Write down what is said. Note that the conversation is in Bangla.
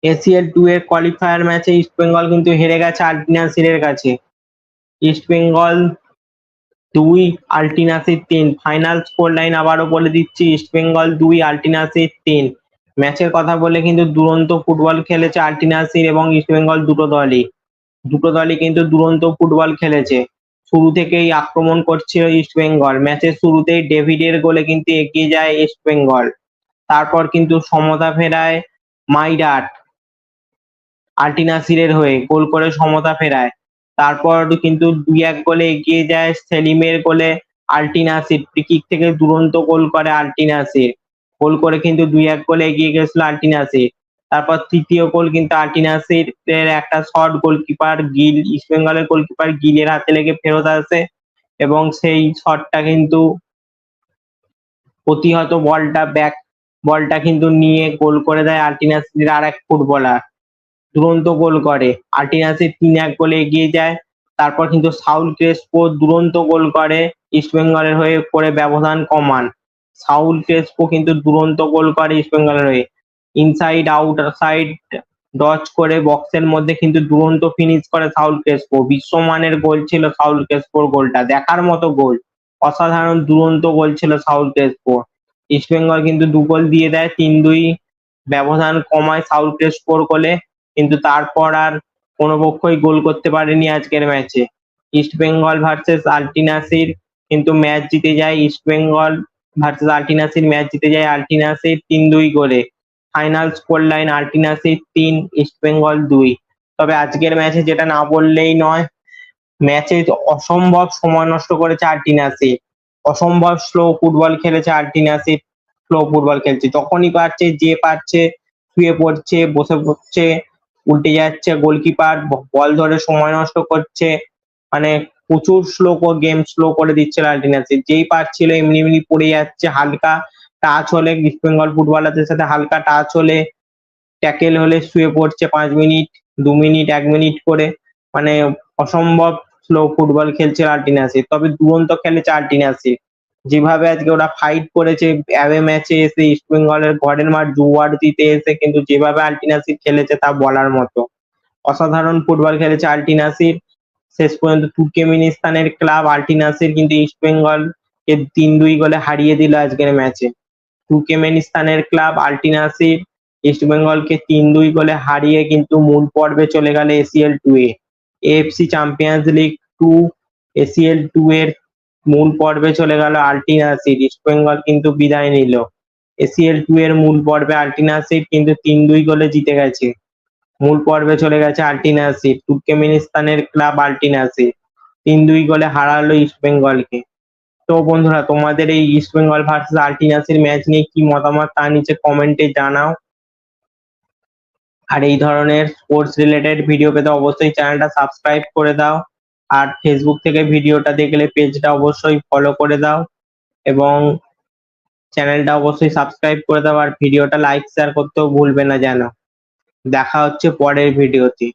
ACL2 এর কোয়ালিফায়ার ম্যাচে ইস্ট বেঙ্গল কিন্তু হেরে গেছে আল্টিনাসিরের কাছে। East Bengal 2, আল্টিনাসির 3। Final score line আবারও বলে দিচ্ছি, ইস্ট বেঙ্গল 2, আল্টিনাসির 3। ম্যাচের কথা বলে কিন্তু দুরন্ত ফুটবল খেলেছে আল্টিনাসির এবং ইস্ট বেঙ্গল দুটো দলই কিন্তু দুরন্ত ফুটবল খেলেছে। শুরু থেকেই আক্রমণ করছিল ইস্ট বেঙ্গল। ম্যাচের শুরুতেই ডেভিডের গোলে কিন্তু এগিয়ে যায় ইস্ট বেঙ্গল। তারপর কিন্তু সমতা ফেরায় মাইডাট আল্টিনাসিরের হয়ে গোল করে সমতা ফেরায়। তারপর কিন্তু 2-1 গোলে এগিয়ে যায় সেলিমের গোলে আল্টিনাসির। ফ্রি কিক থেকে দুরন্ত গোল করে আল্টিনাসির। গোল করে কিন্তু 2-1 গোলে এগিয়ে গেছিল আল্টিনাসির। তারপর তৃতীয় গোল কিন্তু আল্টিনাসিরের একটা শট গোলকিপার গিল, ইস্ট বেঙ্গলের গোলকিপার গিলের হাতে লেগে ফেরত আসে এবং সেই শটটা কিন্তু প্রতিহত বলটা কিন্তু নিয়ে গোল করে দেয় আল্টিনাসিরের আর এক ফুটবলার। দুরন্ত গোল করে আল্টিনাসির 3-1 গোলে এগিয়ে যায়। তারপর কিন্তু সাউল ক্রেসপো দুরন্ত গোল করে ইস্ট বেঙ্গলের হয়ে করে ব্যবধান কমান। সাউল ক্রেসপো কিন্তু দুরন্ত গোল করে ইস্ট বেঙ্গলের হয়ে। ইনসাইড আউটসাইড ডচ করে বক্সের মধ্যে কিন্তু দুরন্ত ফিনিশ করে সাউল ক্রেসপো। বিশ্বমানের গোল ছিল সাউল ক্রেসপোর গোলটা, দেখার মতো গোল, অসাধারণ দুরন্ত গোল ছিল সাউল ক্রেসপো। ইস্ট বেঙ্গল কিন্তু 2 গোল দিয়ে দেয়, 3-2 ব্যবধান কমায় সাউল ক্রেসপোর গোলে। কিন্তু তারপর আর কোনো পক্ষই গোল করতে পারেনি আজকের ম্যাচে। ইস্ট বেঙ্গল ভার্সেস আল্টিনাসির কিন্তু ম্যাচ জিতে যায় ইস্ট বেঙ্গল ভার্সেস আল্টিনাসির ম্যাচ জিতে যায় আল্টিনাসির 3-2 গোলে। ফাইনাল স্কোর লাইন আল্টিনাসির 3, ইস্ট বেঙ্গল 2। তবে আজকের ম্যাচে যেটা না বললেই নয়, ম্যাচে অসম্ভব সময় নষ্ট করেছে আল্টিনাসির। অসম্ভব স্লো ফুটবল খেলেছে আল্টিনাসির। স্লো ফুটবল খেলছে, যখনই পারছে যে পারছে শুয়ে পড়ছে, বসে পড়ছে, উল্টে যাচ্ছে। গোলকিপার বল ধরে সময় নষ্ট করছে, মানে প্রচুর গেম স্লো করে দিচ্ছিল আল্টিনাসির। যেই পারছিল এমনি এমনি পড়ে যাচ্ছে। হালকা টাচ হলে ইস্ট বেঙ্গল ফুটবলারদের সাথে হালকা টাচ হলে, ট্যাকেল হলে শুয়ে পড়ছে 5 মিনিট, 2 মিনিট, 1 মিনিট করে। মানে অসম্ভব স্লো ফুটবল খেলছে আল্টিনাসির। তবে দুরন্ত খেলেছে আল্টিনাসির। যেভাবে আজকে ওরা ফাইট করেছে অ্যাওয়ে ম্যাচে এসে, ইস্ট বেঙ্গলের ঘরের মাঠ জুয়ার্জিতে এসে কিন্তু যেভাবে আল্টিনাসির খেলেছে তা বলার মতো। অসাধারণ ফুটবল খেলেছে আল্টিনাসির। শেষ পর্যন্ত তুর্কমেনিস্তানের ক্লাব আল্টিনাসির কিন্তু ইস্ট বেঙ্গলকে 3-2 গোলে হারিয়ে দিল আজকের ম্যাচে। তুর্কমেনিস্তানের ক্লাব আল্টিনাসির ইস্ট বেঙ্গলকে 3-2 গোলে হারিয়ে কিন্তু মূল পর্বে চলে গেল ACL2 এ। AFC চ্যাম্পিয়ন্স লিগ 2 ACL2 এর মূল পর্বে চলে গেল আল্টিনাসির। ইস্ট বেঙ্গল কিন্তু বিদায় নিল। ACL2 এর মূল পর্বে আল্টিনাসির কিন্তু 3-2 গোলে জিতে গেছে। মূল পর্বে চলে গেছে আল্টিনাসির। তুর্কমেনিস্তানের ক্লাব আল্টিনাসির 3-2 গোলে হারালো ইস্ট বেঙ্গলকে। তো বন্ধুরা, তোমাদের এই ইস্ট বেঙ্গল ভার্সেস আল্টিনাসির ম্যাচ নিয়ে কি মতামত তা নিচে কমেন্টে জানাও। আর এই ধরনের স্পোর্টস রিলেটেড ভিডিও পেতে অবশ্যই চ্যানেলটা সাবস্ক্রাইব করে দাও। আর ফেসবুক থেকে ভিডিওটা দেখলে পেজটা অবশ্যই ফলো করে দাও এবং চ্যানেলটা অবশ্যই সাবস্ক্রাইব করে দাও। আর ভিডিওটা লাইক শেয়ার করতেও ভুলবে না যেন। দেখা হচ্ছে পরের ভিডিওতে।